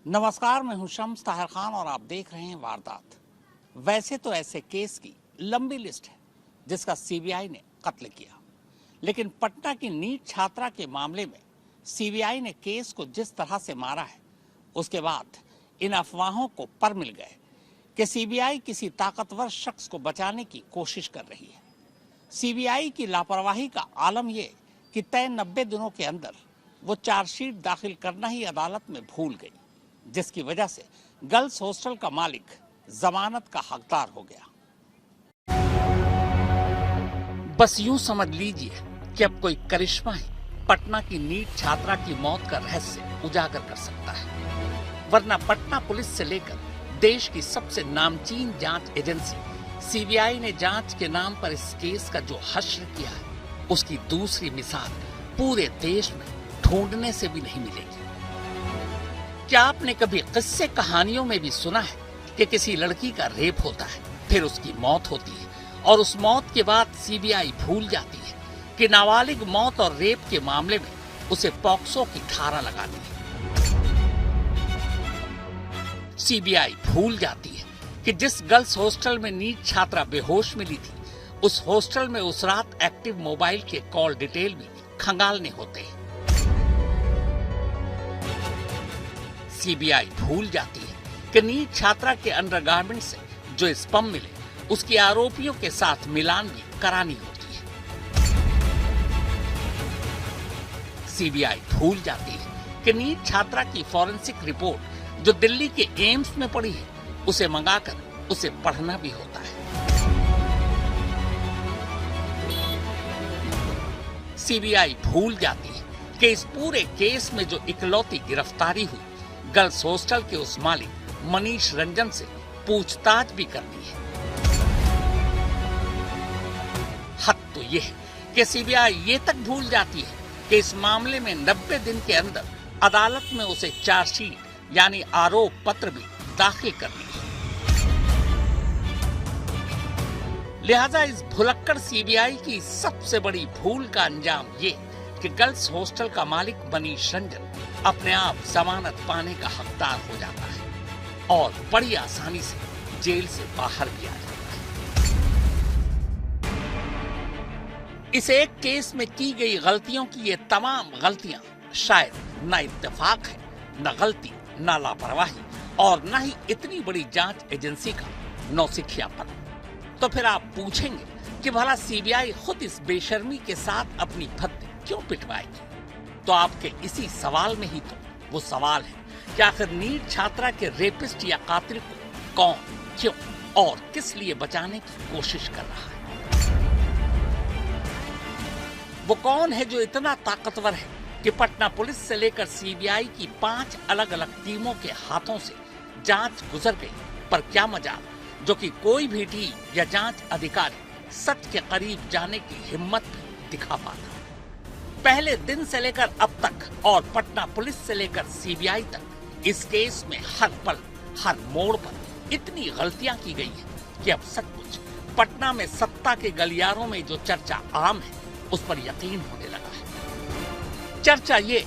नमस्कार, मैं हूं शम्स ताहिर खान और आप देख रहे हैं वारदात। वैसे तो ऐसे केस की लंबी लिस्ट है जिसका सीबीआई ने कत्ल किया, लेकिन पटना की नीट छात्रा के मामले में सीबीआई ने केस को जिस तरह से मारा है, उसके बाद इन अफवाहों को पर मिल गए कि सीबीआई किसी ताकतवर शख्स को बचाने की कोशिश कर रही है। सीबीआई की लापरवाही का आलम यह कि तय 90 दिनों के अंदर वो चार्जशीट दाखिल करना ही अदालत में भूल गई, जिसकी वजह से गर्ल्स हॉस्टल का मालिक जमानत का हकदार हो गया। बस यूं समझ लीजिए कि अब कोई करिश्मा ही पटना की नीट छात्रा की मौत का रहस्य उजागर कर सकता है, वरना पटना पुलिस से लेकर देश की सबसे नामचीन जांच एजेंसी सीबीआई ने जांच के नाम पर इस केस का जो हश्र किया है, उसकी दूसरी मिसाल पूरे देश में ढूंढने से भी नहीं मिलेगी। क्या आपने कभी किस्से कहानियों में भी सुना है कि किसी लड़की का रेप होता है, फिर उसकी मौत होती है और उस मौत के बाद सीबीआई भूल जाती है कि नाबालिग मौत और रेप के मामले में उसे पॉक्सो की धारा लगानी है। सीबीआई भूल जाती है कि जिस गर्ल्स हॉस्टल में नीट छात्रा बेहोश मिली थी, उस हॉस्टल में उस रात एक्टिव मोबाइल के कॉल डिटेल भी खंगालने होते हैं। सीबीआई भूल जाती है कि नीट छात्रा के अंडरगारमेंट से जो स्पम मिले, उसकी आरोपियों के साथ मिलान भी करानी होती है। सीबीआई भूल जाती है कि नीट छात्रा की फॉरेंसिक रिपोर्ट जो दिल्ली के एम्स में पड़ी है, उसे मंगाकर उसे पढ़ना भी होता है। सीबीआई भूल जाती है कि इस पूरे केस में जो इकलौती गिरफ्तारी हुई, गर्ल्स हॉस्टल के उस मालिक मनीष रंजन से पूछताछ भी करनी है। हद तो यह है कि सीबीआई ये तक भूल जाती है कि इस मामले में 90 दिन के अंदर अदालत में उसे चार्जशीट यानी आरोप पत्र भी दाखिल करनी है। लिहाजा इस भुलक्कड़ सीबीआई की सबसे बड़ी भूल का अंजाम ये कि गर्ल्स हॉस्टल का मालिक मनीष रंजन अपने आप जमानत पाने का हकदार हो जाता है और बड़ी आसानी से जेल से बाहर भी आ जाता है। इस एक केस में की गई गलतियों की ये तमाम गलतियां शायद न इत्तेफाक है, न गलती, न लापरवाही और न ही इतनी बड़ी जांच एजेंसी का नौसिखियापन। तो फिर आप पूछेंगे कि भला सीबीआई खुद इस बेशर्मी के साथ अपनी फत्ते क्यों पिटवाएगी? तो आपके इसी सवाल में ही तो वो सवाल है कि आखिर नीट छात्रा के रेपिस्ट या कातिल को कौन, क्यों और किस लिए बचाने की कोशिश कर रहा है? वो कौन है जो इतना ताकतवर है कि पटना पुलिस से लेकर सीबीआई की 5 अलग अलग टीमों के हाथों से जांच गुजर गई, पर क्या मजाल जो कि कोई भी टीम या जांच अधिकारी सच के करीब जाने की हिम्मत भी दिखा पाता। पहले दिन से लेकर अब तक और पटना पुलिस से लेकर सीबीआई तक इस केस में हर पल, हर मोड़ पर इतनी गलतियां की गई है कि अब सचमुच पटना में सत्ता के गलियारों में जो चर्चा आम है, उस पर यकीन होने लगा है। चर्चा ये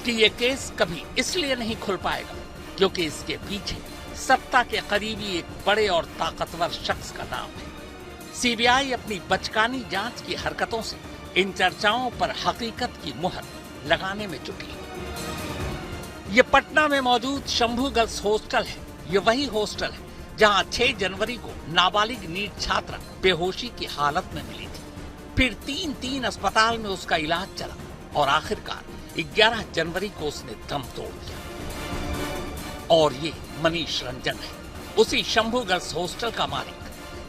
कि ये केस कभी इसलिए नहीं खुल पाएगा क्योंकि इसके पीछे सत्ता के करीबी एक बड़े और ताकतवर शख्स का नाम है। सीबीआई अपनी बचकानी जांच की हरकतों से इन चर्चाओं पर हकीकत की मुहर लगाने में जुटी है। ये पटना में मौजूद शंभू गर्ल्स हॉस्टल है। ये वही हॉस्टल है जहां 6 जनवरी को नाबालिग नीट छात्रा बेहोशी की हालत में मिली थी। फिर 3 अस्पताल में उसका इलाज चला और आखिरकार 11 जनवरी को उसने दम तोड़ दिया। और ये मनीष रंजन है, उसी शंभू गर्ल्स हॉस्टल का मालिक,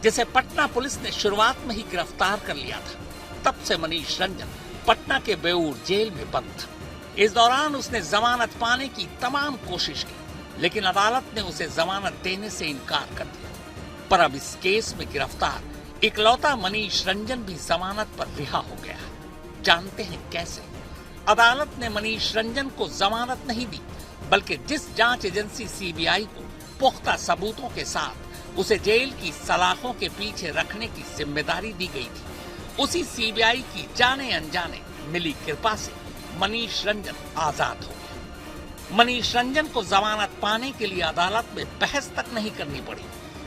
जिसे पटना पुलिस ने शुरुआत में ही गिरफ्तार कर लिया था। तब से मनीष रंजन पटना के बेऊर जेल में बंद था। इस दौरान उसने जमानत पाने की तमाम कोशिश की, लेकिन अदालत ने उसे जमानत देने से इनकार कर दिया। पर अब इस केस में गिरफ्तार इकलौता मनीष रंजन भी जमानत पर रिहा हो गया है। जानते हैं कैसे? अदालत ने मनीष रंजन को जमानत नहीं दी, बल्कि जिस जांच एजेंसी सीबीआई को पुख्ता सबूतों के साथ उसे जेल की सलाखों के पीछे रखने की जिम्मेदारी दी गई थी, उसी सीबीआई की जाने अनजाने मिली कृपा से मनीष रंजन आजाद हो गया। मनीष रंजन को जमानत पाने के लिए अदालत में बहस तक नहीं करनी पड़ी,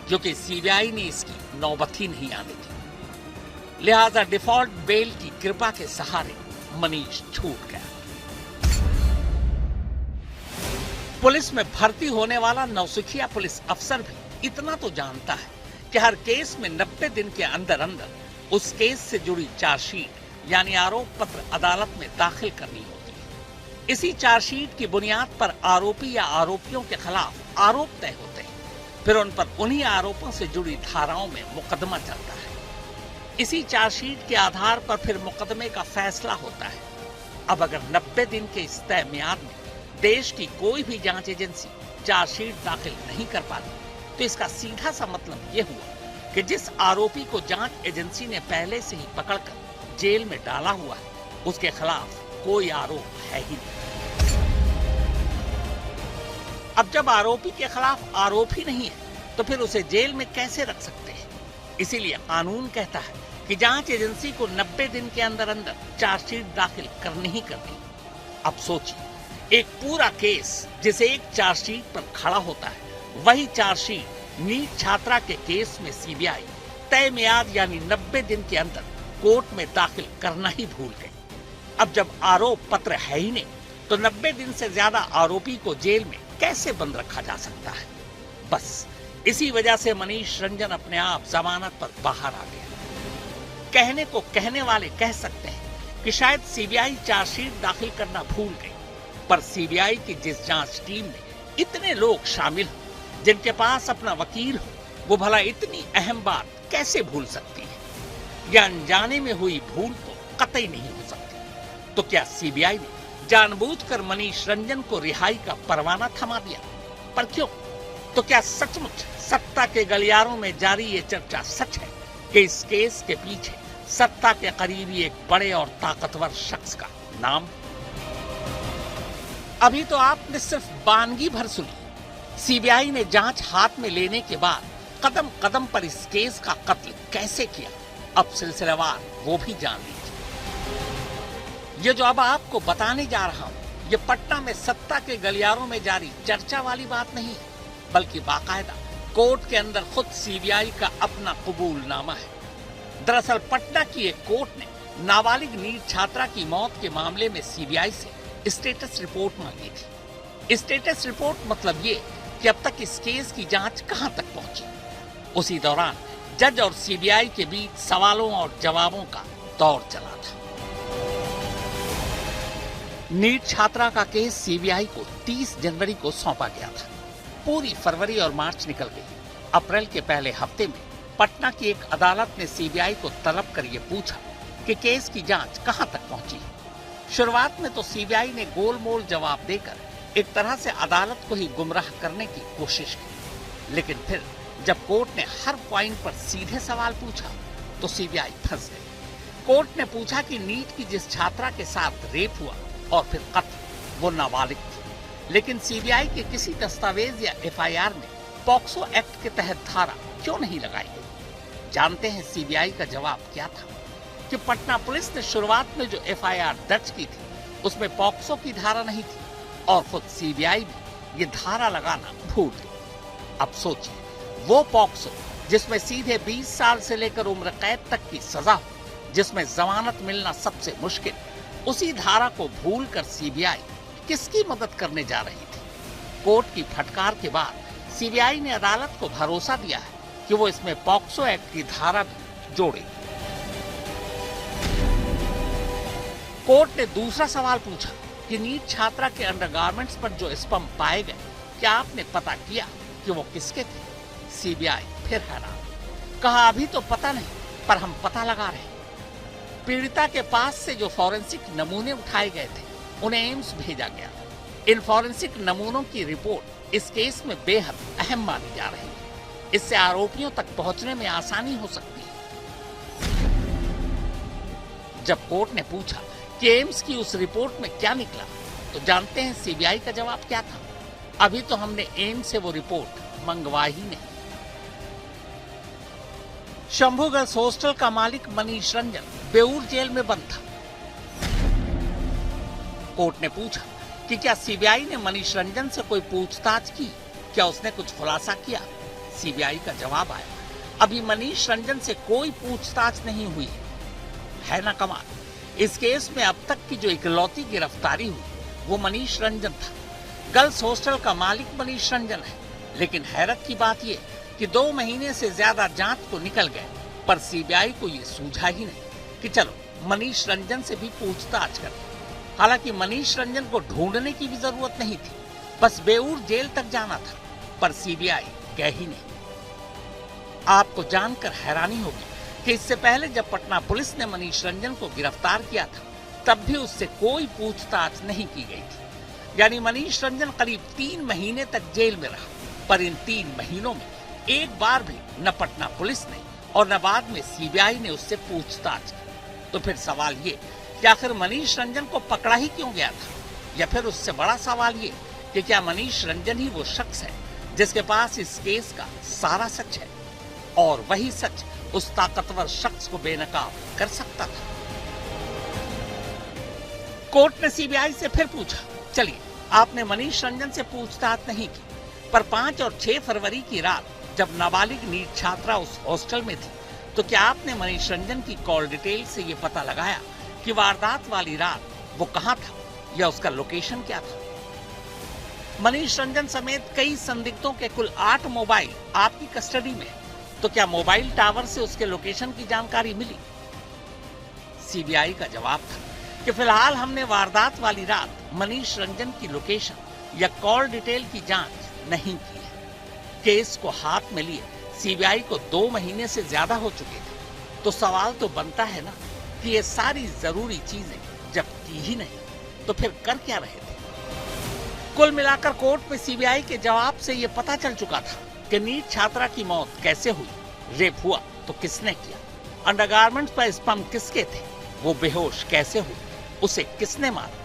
क्योंकि सीबीआई ने इसकी नौबत ही नहीं आनी थी। लिहाजा डिफॉल्ट बेल की कृपा के सहारे मनीष छूट गया। पुलिस में भर्ती होने वाला नौसिखिया पुलिस अफसर भी इतना तो जानता है कि हर केस में 90 दिन के अंदर अंदर उस केस से जुड़ी चार्जशीट यानी आरोप पत्र अदालत में दाखिल करनी होती है। इसी चार्जशीट की बुनियाद पर आरोपी या आरोपियों के खिलाफ आरोप तय होते हैं, फिर उन पर उन्हीं आरोपों से जुड़ी धाराओं में मुकदमा चलता है। इसी चार्जशीट के आधार पर फिर मुकदमे का फैसला होता है। अब अगर 90 दिन के इस तय म्याद में देश की कोई भी जांच एजेंसी चार्जशीट दाखिल नहीं कर पाती, तो इसका सीधा सा मतलब यह हुआ कि जिस आरोपी को जांच एजेंसी ने पहले से ही पकड़कर जेल में डाला हुआ है, उसके खिलाफ कोई आरोप है ही नहीं। अब जब आरोपी के खिलाफ आरोप ही नहीं है, तो फिर उसे जेल में कैसे रख सकते हैं? इसीलिए कानून कहता है कि जांच एजेंसी को 90 दिन के अंदर अंदर चार्जशीट दाखिल करनी ही करनी। अब सोचिए, एक पूरा केस जिसे एक चार्जशीट पर खड़ा होता है, वही चार्जशीट नीट छात्रा के केस में सीबीआई तय म्याद यानी 90 दिन के अंदर कोर्ट में दाखिल करना ही भूल गई। अब जब आरोप पत्र है ही नहीं, तो 90 दिन से ज्यादा आरोपी को जेल में कैसे बंद रखा जा सकता है? बस इसी वजह से मनीष रंजन अपने आप जमानत पर बाहर आ गया। कहने को कहने वाले कह सकते हैं कि शायद सीबीआई चार्जशीट दाखिल करना भूल गई, पर सीबीआई की जिस जांच टीम में इतने लोग शामिल हो, जिनके पास अपना वकील हो, वो भला इतनी अहम बात कैसे भूल सकती है? या अनजाने में हुई भूल तो कतई नहीं हो सकती। तो क्या सीबीआई ने जानबूझकर मनीष रंजन को रिहाई का परवाना थमा दिया? पर क्यों? तो क्या सचमुच सत्ता के गलियारों में जारी ये चर्चा सच है कि इस केस के पीछे सत्ता के करीबी एक बड़े और ताकतवर शख्स का नाम? अभी तो आपने सिर्फ बानगी भर सुनी। सीबीआई ने जांच हाथ में लेने के बाद कदम कदम पर इस केस का कत्ल कैसे किया, अब सिलसिलेवार वो भी जान लीजिए। ये जो अब आपको बताने जा रहा हूं, ये पटना में सत्ता के गलियारों में जारी चर्चा वाली बात नहीं है, बल्कि बाकायदा कोर्ट के अंदर खुद सीबीआई का अपना कबूलनामा है। दरअसल पटना की एक कोर्ट ने नाबालिग नीट छात्रा की मौत के मामले में सीबीआई से स्टेटस रिपोर्ट मांगी थी। स्टेटस रिपोर्ट मतलब ये कि अब तक इस केस की जांच कहां तक पहुंची। उसी दौरान जज और सीबीआई के बीच सवालों और जवाबों का दौर चला था। नीट छात्रा का केस सीबीआई को 30 जनवरी को सौंपा गया था। पूरी फरवरी और मार्च निकल गई। अप्रैल के पहले हफ्ते में पटना की एक अदालत ने सीबीआई को तलब कर यह पूछा कि केस की जांच कहां तक पहुंची। शुरुआत में तो सीबीआई ने गोलमोल जवाब देकर एक तरह से अदालत को ही गुमराह करने की कोशिश की, लेकिन फिर जब कोर्ट ने हर पॉइंट पर सीधे सवाल पूछा तो सीबीआई फंस गई। कोर्ट ने पूछा कि नीट की जिस छात्रा के साथ रेप हुआ और फिर कत्ल, वो नाबालिग थी, लेकिन सीबीआई के किसी दस्तावेज या एफआईआर में पॉक्सो एक्ट के तहत धारा क्यों नहीं लगाई गई? जानते हैं सीबीआई का जवाब क्या था? कि पटना पुलिस ने शुरुआत में जो एफआईआर दर्ज की थी, उसमें पॉक्सो की धारा नहीं थी और खुद सीबीआई भी ये धारा लगाना भूल गई। अब सोचिए, वो पॉक्सो जिसमें सीधे 20 साल से लेकर उम्र कैद तक की सजा हो, जिसमें जमानत मिलना सबसे मुश्किल, उसी धारा को भूलकर सीबीआई किसकी मदद करने जा रही थी? कोर्ट की फटकार के बाद सीबीआई ने अदालत को भरोसा दिया है कि वो इसमें पॉक्सो एक्ट की धारा भी जोड़ेगी। कोर्ट ने दूसरा सवाल पूछा कि नीट छात्रा के अंडरगारमेंट्स पर जो स्पम पाए गए, क्या आपने पता किया कि वो किसके थे? सीबीआई फिर हैरान, कहा अभी तो पता नहीं, पर हम पता लगा रहे हैं। पीड़िता के पास से जो फॉरेंसिक नमूने उठाए गए थे, उन्हें एम्स भेजा गया। इन फॉरेंसिक नमूनों की रिपोर्ट इस केस में बेहद अहम मानी जा रही है। इससे आरोपियों तक पहुंचने में आसानी हो सकती है। जब कोर्ट ने पूछा कि एम्स की उस रिपोर्ट में क्या निकला, तो जानते हैं सीबीआई का जवाब क्या था? अभी तो हमने एम्स से वो रिपोर्ट मंगवा ही नहीं। शंभू गर्ल्स हॉस्टल का मालिक मनीष रंजन बेऊर जेल में बंद था। कोर्ट ने पूछा कि क्या सीबीआई ने मनीष रंजन से कोई पूछताछ की, क्या उसने कुछ खुलासा किया। सीबीआई का जवाब आया, अभी मनीष रंजन से कोई पूछताछ नहीं हुई है ना कमाल। इस केस में अब तक की जो इकलौती गिरफ्तारी हुई वो मनीष रंजन था। गर्ल्स हॉस्टल का मालिक मनीष रंजन है, लेकिन हैरत की बात यह कि 2 महीने से ज्यादा जांच तो निकल गए, पर सीबीआई को ये सूझा ही नहीं कि चलो मनीष रंजन से भी पूछताछ करें। हालांकि मनीष रंजन को ढूंढने की भी जरूरत नहीं थी, बस बेऊर जेल तक जाना था, पर सीबीआई गए ही नहीं। आपको जानकर हैरानी होगी कि इससे पहले जब पटना पुलिस ने मनीष रंजन को गिरफ्तार किया था, तब भी उससे कोई पूछताछ नहीं की गई थी। यानी मनीष रंजन करीब 3 महीने तक जेल में रहा, पर इन 3 महीनों में एक बार भी न पटना पुलिस ने और न बाद में सीबीआई ने उससे पूछताछ की। तो फिर सवाल ये कि आखिर मनीष रंजन को पकड़ा ही क्यों गया था, या फिर उससे बड़ा सवाल ये कि क्या मनीष रंजन ही वो शख्स है जिसके पास इस केस का सारा सच है, और वही सच उस ताकतवर शख्स को बेनकाब कर सकता था। कोर्ट ने सीबीआई से फिर पूछा, चलिए आपने मनीष रंजन से पूछताछ नहीं की, पर 5 और 6 फरवरी की रात जब नाबालिग नीट छात्रा उस हॉस्टल में थी, तो क्या आपने मनीष रंजन की कॉल डिटेल से ये पता लगाया कि वारदात वाली रात वो कहां था या उसका लोकेशन क्या था। मनीष रंजन समेत कई संदिग्धों के कुल 8 मोबाइल आपकी कस्टडी में, तो क्या मोबाइल टावर से उसके लोकेशन की जानकारी मिली? सीबीआई का जवाब था कि फिलहाल हमने वारदात वाली रात मनीष रंजन की लोकेशन या कॉल डिटेल की जांच नहीं की है। केस को हाथ में लिए सीबीआई को 2 महीने से ज्यादा हो चुके थे, तो सवाल तो बनता है ना कि ये सारी जरूरी चीजें जब की ही नहीं तो फिर कर क्या रहे थे। कुल मिलाकर कोर्ट में सीबीआई के जवाब से ये पता चल चुका था कि नीट छात्रा की मौत कैसे हुई, रेप हुआ तो किसने किया, अंडरगारमेंट्स पर स्पम किसके थे, वो बेहोश कैसे हुई, उसे किसने मारा,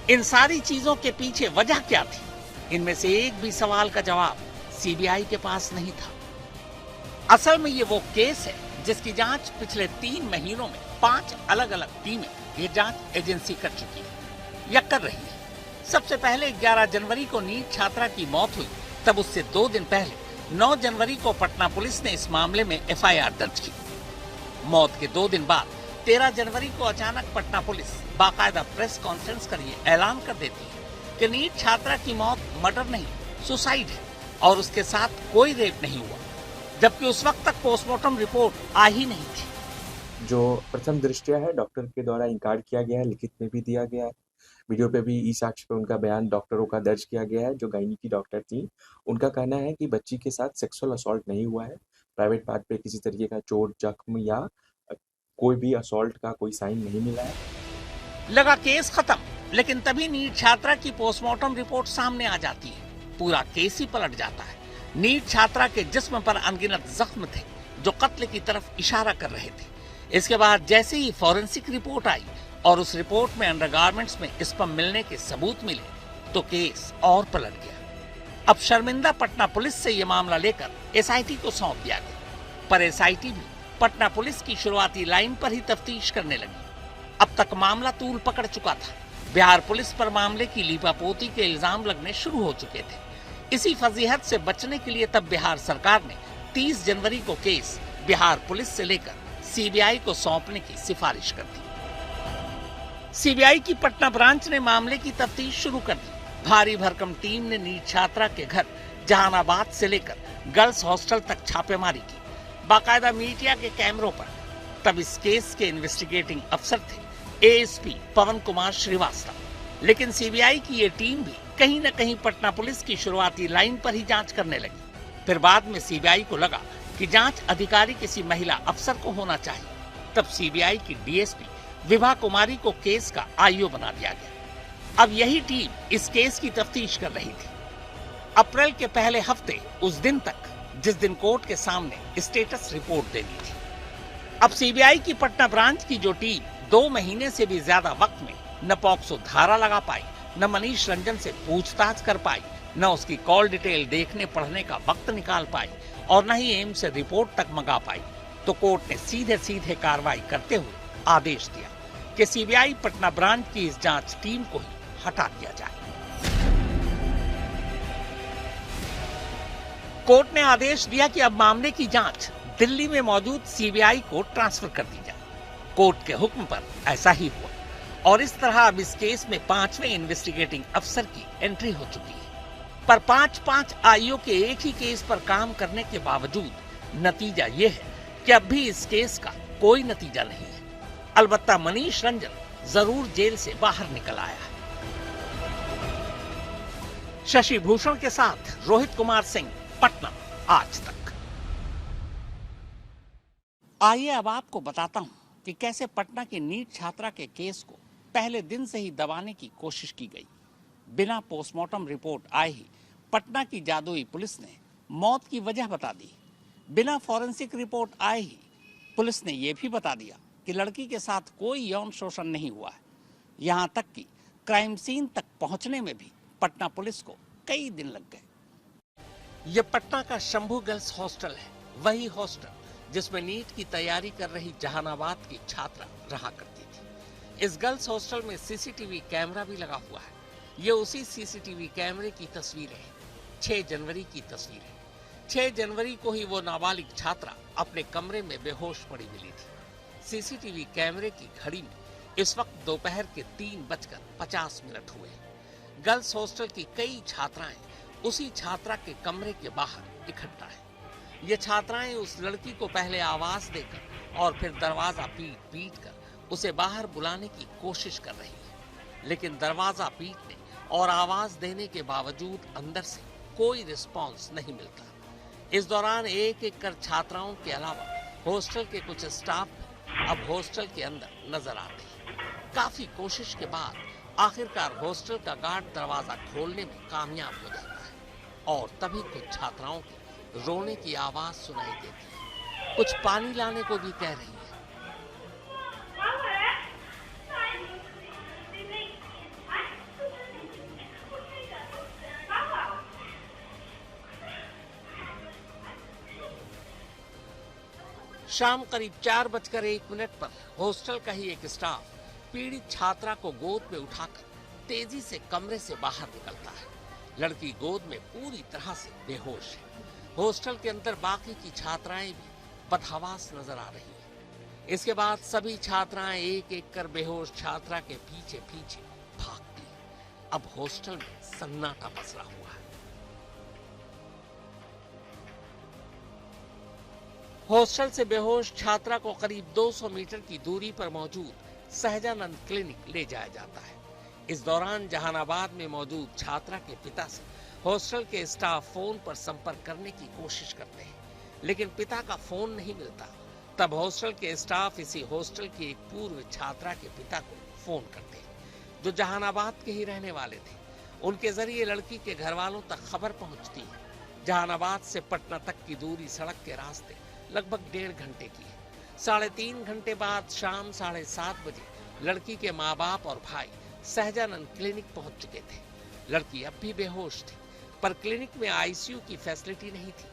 इन सारी चीजों के पीछे वजह क्या थी। इनमें से एक भी सवाल का जवाब सीबीआई के पास नहीं था। असल में ये वो केस है जिसकी जांच पिछले 3 महीनों में 5 अलग अलग टीमें ये जांच एजेंसी कर चुकी है या कर रही है। सबसे पहले 11 जनवरी को नीट छात्रा की मौत हुई, तब उससे 2 दिन पहले 9 जनवरी को पटना पुलिस ने इस मामले में एफआईआर दर्ज की। मौत के 2 दिन बाद 13 जनवरी को अचानक पटना पुलिस बाकायदा प्रेस कॉन्फ्रेंस कर ये ऐलान कर देती है कि नीट छात्रा की मौत मर्डर नहीं सुसाइड है और उसके साथ कोई रेप नहीं हुआ, जबकि उस वक्त तक पोस्टमार्टम रिपोर्ट आ ही नहीं थी। जो प्रथम दृष्टया है डॉक्टर के द्वारा इनकार किया गया है, लिखित में भी दिया गया है, वीडियो पे भी ई साक्ष्य पे उनका बयान डॉक्टरों का दर्ज किया गया है। जो गायनी की डॉक्टर थी उनका कहना है कि बच्ची के साथ सेक्सुअल असॉल्ट नहीं हुआ है, प्राइवेट पार्ट पे किसी तरीके का चोट जख्म या कोई भी असॉल्ट का कोई साइन नहीं मिला है। लगा केस खत्म, लेकिन तभी नीट छात्रा की पोस्टमार्टम रिपोर्ट सामने आ जाती है, पूरा केस ही पलट जाता है। नीट छात्रा के जिस्म पर अनगिनत जख्म थे जो कत्ल की तरफ इशारा कर रहे थे। इसके बाद जैसे ही फॉरेंसिक रिपोर्ट आई और उस रिपोर्ट में अंडरगारमेंट्स में स्पर्म मिलने के सबूत मिले, तो केस और पलट गया। अब शर्मिंदा पटना पुलिस से यह मामला लेकर एसआईटी को सौंप दिया गया, पर एसआईटी भी पटना पुलिस की शुरुआती लाइन पर ही तफ्तीश करने लगी। अब तक मामला तूल पकड़ चुका था, बिहार पुलिस पर मामले की लीपापोती के इल्जाम लगने शुरू हो चुके थे। इसी फजीहत से बचने के लिए तब बिहार सरकार ने 30 जनवरी को केस बिहार पुलिस से लेकर सीबीआई को सौंपने की सिफारिश कर दी। सीबीआई की पटना ब्रांच ने मामले की तफ्तीश शुरू कर दी। भारी भरकम टीम ने नीट छात्रा के घर जहानाबाद से लेकर गर्ल्स हॉस्टल तक छापेमारी की, बाकायदा मीडिया के कैमरों पर। तब इस केस के इन्वेस्टिगेटिंग अफसर थे एएसपी पवन कुमार श्रीवास्तव, लेकिन सीबीआई की ये टीम भी कहीं न कहीं पटना पुलिस की शुरुआती लाइन पर ही जांच करने लगी। फिर बाद में सीबीआई को लगा कि जांच अधिकारी किसी महिला अफसर को होना चाहिए। तब सीबीआई की डीएसपी विभा कुमारी को केस का आईओ बना दिया गया। अब यही टीम इस केस की तफ्तीश कर रही थी। अप्रैल के पहले हफ्ते उस दिन तक जिस दिन कोर्ट के सामने स्टेटस रिपोर्ट देनी थी। अब सीबीआई की पटना ब्रांच की जो टीम 2 महीने से भी ज्यादा वक्त में न पॉक्सो धारा लगा पाई, न मनीष रंजन से पूछताछ कर पाई, न उसकी कॉल डिटेल देखने पढ़ने का वक्त निकाल पाई और न ही एम्स से रिपोर्ट तक मंगा पाई, तो कोर्ट ने सीधे सीधे कार्रवाई करते हुए आदेश दिया कि सीबीआई पटना ब्रांच की इस जांच टीम को ही हटा दिया जाए। कोर्ट ने आदेश दिया कि अब मामले की जांच दिल्ली में मौजूद सीबीआई को ट्रांसफर कर दी जाए। कोर्ट के हुक्म पर ऐसा ही हुआ और इस तरह अब इस केस में 5वें इन्वेस्टिगेटिंग अफसर की एंट्री हो चुकी है। पर 5 आईओ के एक ही केस पर काम करने के बावजूद नतीजा ये है कि अब भी इस केस का कोई नतीजा नहीं है। अलबत्ता मनीष रंजन जरूर जेल से बाहर निकल आया है। शशि भूषण के साथ रोहित कुमार सिंह, पटना, आज तक। आइए अब आपको बताता हूं कि कैसे पटना की नीट छात्रा के केस को पहले दिन से ही दबाने की कोशिश की गई। बिना पोस्टमार्टम रिपोर्ट आए ही पटना की जादुई पुलिस ने मौत की वजह बता दी। बिना फॉरेंसिक रिपोर्ट आए ही पुलिस ने यह भी बता दिया कि लड़की के साथ कोई यौन शोषण नहीं हुआ है। यहां तक कि क्राइम सीन तक पहुंचने में भी पटना पुलिस को कई दिन लग गए। यह पटना का शंभू गर्ल्स हॉस्टल है, वही हॉस्टल जिसमें नीट की तैयारी कर रही जहानाबाद की छात्रा रहा करती थी। इस गर्ल्स हॉस्टल में सीसीटीवी कैमरा भी लगा हुआ है। ये उसी सीसीटीवी कैमरे की तस्वीरें हैं। 6 जनवरी की तस्वीर है। 6 जनवरी को ही वो नाबालिग छात्रा अपने कमरे में बेहोश पड़ी मिली थी। सीसीटीवी कैमरे की घड़ी में इस वक्त दोपहर के 3:50 हुए। गर्ल्स हॉस्टल की कई छात्राएं उसी छात्रा के कमरे के बाहर इकट्ठा है। ये छात्राएं उस लड़की को पहले आवाज देकर और फिर दरवाजा पीट कर उसे बाहर बुलाने की कोशिश कर रही है, लेकिन दरवाजा पीटने और आवाज देने के बावजूद अंदर से कोई रिस्पांस नहीं मिलता। इस दौरान एक एक कर छात्राओं के अलावा हॉस्टल के कुछ स्टाफ अब हॉस्टल के अंदर नजर आते हैं। काफी कोशिश के बाद आखिरकार हॉस्टल का गार्ड दरवाजा खोलने में कामयाब हो जाता है और तभी कुछ छात्राओं के रोने की आवाज सुनाई देती है। कुछ पानी लाने को भी कह रही है। शाम करीब 4:01 पर हॉस्टल का ही एक स्टाफ पीड़ित छात्रा को गोद में उठाकर तेजी से कमरे से बाहर निकलता है। लड़की गोद में पूरी तरह से बेहोश है। हॉस्टल के अंदर बाकी की छात्राएं भी बदहवास नजर आ रही हैं। इसके बाद सभी छात्राएं एक एक कर बेहोश छात्रा के पीछे पीछे भागती हैं। अब हॉस्टल में सन्नाटा पसरा हुआ है। हॉस्टल से बेहोश छात्रा को करीब 200 मीटर की दूरी पर मौजूद सहजानंद क्लिनिक ले जाया जाता है। इस दौरान जहानाबाद में मौजूद छात्रा के पिता से हॉस्टल के स्टाफ फोन पर संपर्क करने की कोशिश करते हैं, लेकिन पिता का फोन नहीं मिलता। तब हॉस्टल के स्टाफ इसी हॉस्टल की एक पूर्व छात्रा के पिता को फोन करते हैं, जो जहानाबाद के ही रहने वाले थे। उनके जरिए लड़की के घर वालों तक खबर पहुंचती है। जहानाबाद से पटना तक की दूरी सड़क के रास्ते लगभग 1.5 घंटे की है। 3.5 घंटे बाद शाम 7:30 बजे लड़की के माँ बाप और भाई सहजानंद क्लिनिक पहुंच चुके थे। लड़की अब भी बेहोश थी, पर क्लिनिक में आईसीयू की फैसिलिटी नहीं थी।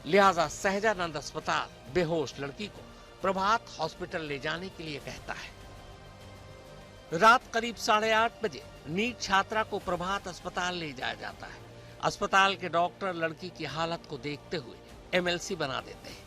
लिहाजा सहजानंद अस्पताल बेहोश लड़की को प्रभात हॉस्पिटल ले जाने के लिए कहता है। रात करीब 8:30 बजे नीट छात्रा को प्रभात अस्पताल ले जाया जाता है। अस्पताल के डॉक्टर लड़की की हालत को देखते हुए एमएलसी बना देते हैं,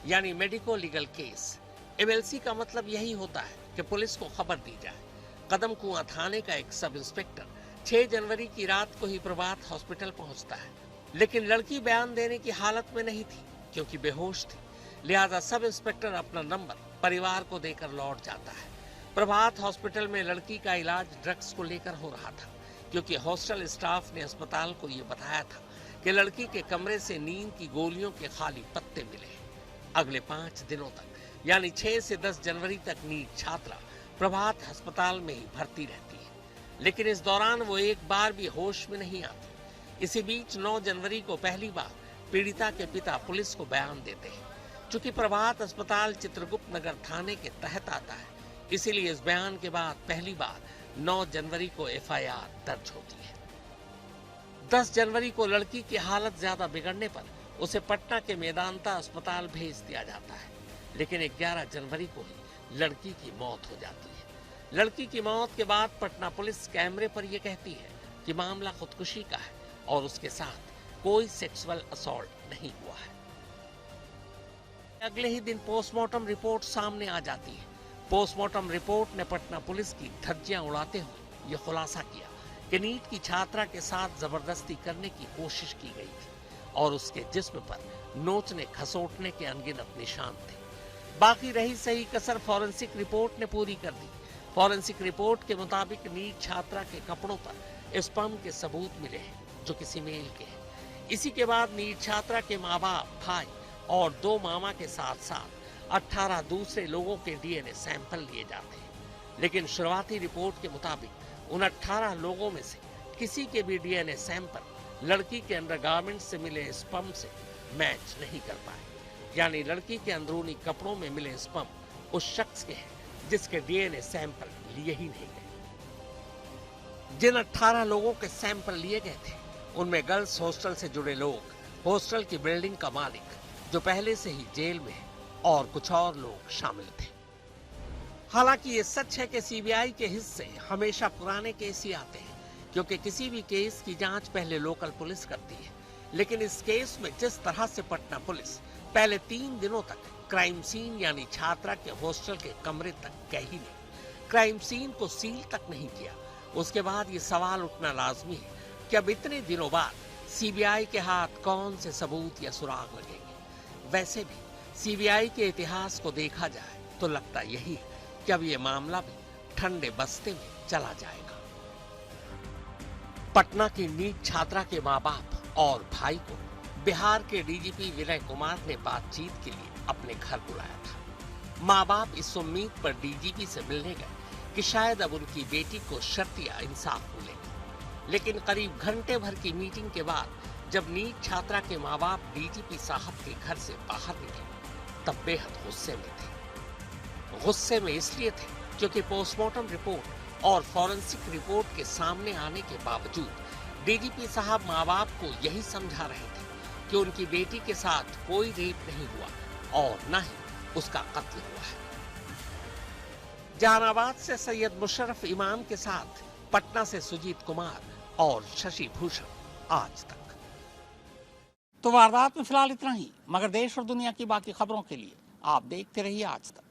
यानी मेडिको लीगल केस। एमएलसी का मतलब यही होता है कि पुलिस को खबर दी जाए। कदम कुआं थाने का एक सब इंस्पेक्टर 6 जनवरी की रात को ही प्रभात हॉस्पिटल पहुंचता है, लेकिन लड़की बयान देने की हालत में नहीं थी क्योंकि बेहोश थी। लिहाजा सब इंस्पेक्टर अपना नंबर परिवार को देकर लौट जाता है। प्रभात हॉस्पिटल में लड़की का इलाज ड्रग्स को लेकर हो रहा था, क्योंकि हॉस्टल स्टाफ ने अस्पताल को यह बताया था कि लड़की के कमरे से नींद की गोलियों के खाली पत्ते मिले। अगले 5 दिनों तक यानी 6 से 10 जनवरी तक नीट छात्रा प्रभात अस्पताल में ही भर्ती रहती है, लेकिन इस दौरान वो एक बार भी होश में नहीं आती। इसी बीच 9 जनवरी को पहली बार पीड़िता के पिता पुलिस को बयान देते हैं। चूंकि प्रभात अस्पताल चित्रगुप्त नगर थाने के तहत आता है, इसीलिए इस बयान के बाद पहली बार 9 जनवरी को एफआईआर दर्ज होती है। 10 जनवरी को लड़की की हालत ज्यादा बिगड़ने पर उसे पटना के मेदांता अस्पताल भेज दिया जाता है, लेकिन 11 जनवरी को ही लड़की की मौत हो जाती है। लड़की की मौत के बाद पटना पुलिस कैमरे पर यह कहती है कि मामला खुदकुशी का है और उसके साथ कोई सेक्सुअल असॉल्ट नहीं हुआ है। अगले ही दिन पोस्टमार्टम रिपोर्ट सामने आ जाती है। पोस्टमार्टम रिपोर्ट ने पटना पुलिस की धज्जियां उड़ाते हुए यह खुलासा किया कि नीट की छात्रा के साथ जबरदस्ती करने की कोशिश की गई थी और उसके जिस्म पर नोचने खसोटने के अनगिनत निशान थे। बाकी रही सही कसर फॉरेंसिक रिपोर्ट ने पूरी कर दी। फॉरेंसिक रिपोर्ट के मुताबिक नीट छात्रा के कपड़ों पर स्पर्म के सबूत मिले हैं जो किसी मेल के हैं। इसी के बाद नीट छात्रा के माँ बाप, भाई और 2 मामा के साथ साथ 18 दूसरे लोगों के डीएनए सैंपल लिए जाते हैं, लेकिन शुरुआती रिपोर्ट के मुताबिक उन 18 लोगों में से किसी के भी डीएनए सैंपल लड़की के अंडरगारमेंट से मिले स्पर्म से मैच नहीं कर पाए। यानी लड़की के अंदरूनी कपड़ों में मिले स्पर्म उस शख्स के हैं जिसके डीएनए सैंपल लिए ही नहीं गए। जिन 18 लोगों के सैंपल लिए गए थे उनमें गर्ल्स हॉस्टल से जुड़े लोग, हॉस्टल की बिल्डिंग का मालिक जो पहले से ही जेल में है और कुछ और लोग शामिल थे। हालांकि ये सच है कि सीबीआई के हिस्से हमेशा पुराने केस ही आते हैं, क्योंकि किसी भी केस की जांच पहले लोकल पुलिस करती है। लेकिन इस केस में जिस तरह से पटना पुलिस पहले 3 दिनों तक क्राइम सीन यानी छात्रा के हॉस्टल के कमरे तक गई नहीं, क्राइम सीन को सील तक नहीं किया, उसके बाद ये सवाल उठना लाजमी है कि अब इतने दिनों बाद सीबीआई के हाथ कौन से सबूत या सुराग लगेंगे। वैसे भी सीबीआई के इतिहास को देखा जाए तो लगता यही है कि अब ये मामला भी ठंडे बस्ते में चला जाएगा। पटना की नीट छात्रा के माँ बाप और भाई को बिहार के डीजीपी विनय कुमार ने बातचीत के लिए अपने घर बुलाया था। माँ बाप इस उम्मीद पर डीजीपी से मिलने गए कि शायद अब उनकी बेटी को शर्तिया इंसाफ मिलेगा। लेकिन करीब घंटे भर की मीटिंग के बाद जब नीट छात्रा के माँ बाप डीजीपी साहब के घर से बाहर निकले तब बेहद गुस्से में थे। गुस्से में इसलिए थे क्योंकि पोस्टमार्टम रिपोर्ट और फॉरेंसिक रिपोर्ट के सामने आने के बावजूद डीजीपी साहब माँ बाप को यही समझा रहे थे कि उनकी बेटी के साथ कोई रेप नहीं हुआ और न ही उसका कत्ल हुआ है। जहानाबाद से सैयद मुशर्रफ इमाम के साथ पटना से सुजीत कुमार और शशि भूषण, आज तक। तो वारदात में फिलहाल इतना ही, मगर देश और दुनिया की बाकी खबरों के लिए आप देखते रहिए आज तक।